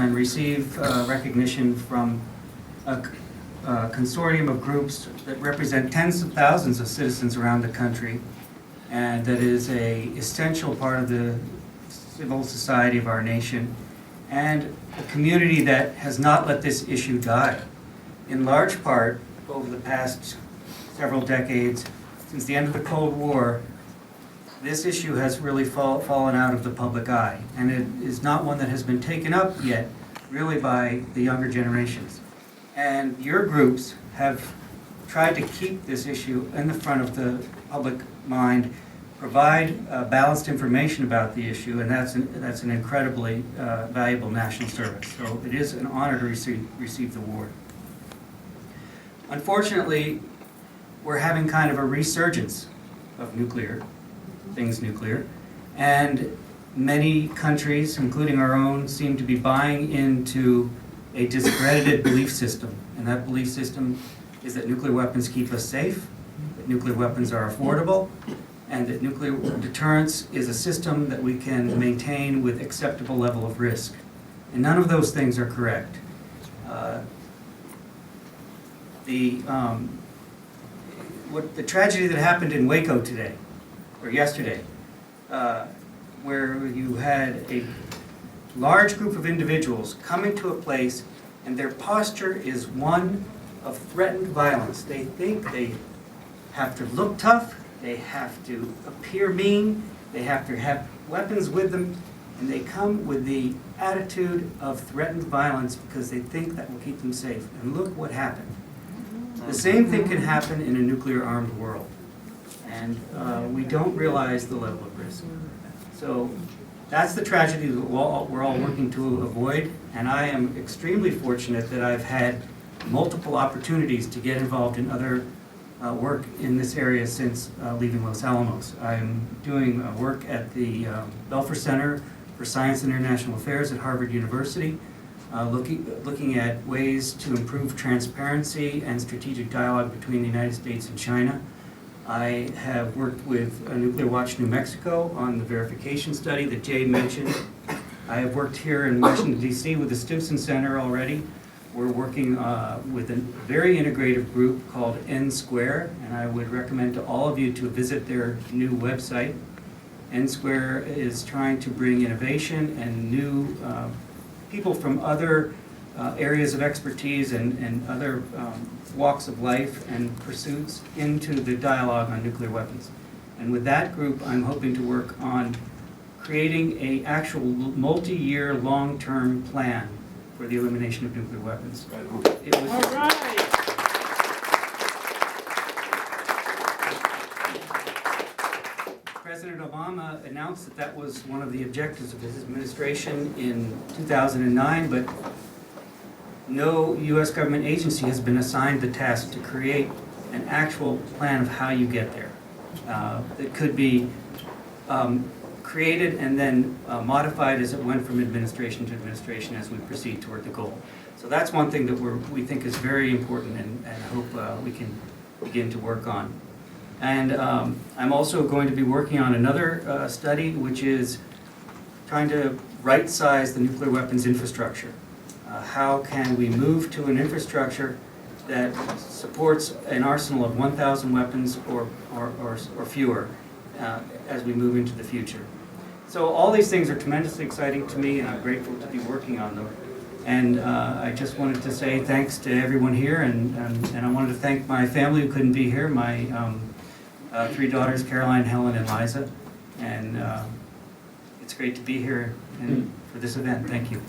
and receive recognition from a consortium of groups that represent tens of thousands of citizens around the country, and that is an essential part of the civil society of our nation, and a community that has not let this issue die. In large part, over the past several decades, since the end of the Cold War, this issue has really fallen out of the public eye, and it is not one that has been taken up yet, really, by the younger generations. And your groups have tried to keep this issue in the front of the public mind, provide balanced information about the issue, and that's an incredibly valuable national service. So it is an honor to receive the award. Unfortunately, we're having kind of a resurgence of things nuclear, and many countries, including our own, seem to be buying into a discredited belief system. And that belief system is that nuclear weapons keep us safe, that nuclear weapons are affordable, and that nuclear deterrence is a system that we can maintain with acceptable level of risk. And none of those things are correct. The tragedy that happened in Waco today, or yesterday, where you had a large group of individuals coming to a place and their posture is one of threatened violence. They think they have to look tough, they have to appear mean, they have to have weapons with them, and they come with the attitude of threatened violence because they think that will keep them safe. And look what happened. The same thing can happen in a nuclear-armed world, and we don't realize the level of risk. So that's the tragedy that we're all working to avoid, and I am extremely fortunate that I've had multiple opportunities to get involved in other work in this area since leaving Los Alamos. I'm doing work at the Belfer Center for Science and International Affairs at Harvard University, looking at ways to improve transparency and strategic dialogue between the United States and China. I have worked with Nuclear Watch New Mexico on the verification study that Jade mentioned. I have worked here in Washington, D.C. with the Stimson Center already. We're working with a very integrative group called Esquire, and I would recommend to all of you to visit their new website. Esquire is trying to bring innovation and new people from other areas of expertise and other walks of life and pursuits into the dialogue on nuclear weapons. And with that group, I'm hoping to work on creating an actual multi-year, long-term plan for the elimination of nuclear weapons. All right. President Obama announced that was one of the objectives of his administration in 2009, but no U.S. government agency has been assigned the task to create an actual plan of how you get there. That could be created and then modified as it went from administration to administration as we proceed toward the goal. So that's one thing that we think is very important and hope we can begin to work on. And I'm also going to be working on another study, which is trying to right-size the nuclear weapons infrastructure. How can we move to an infrastructure that supports an arsenal of 1,000 weapons or fewer as we move into the future? So all these things are tremendously exciting to me, and I'm grateful to be working on them. And I just wanted to say thanks to everyone here, and I wanted to thank my family who couldn't be here, my 3 daughters, Caroline, Helen, and Liza. And it's great to be here for this event. Thank you.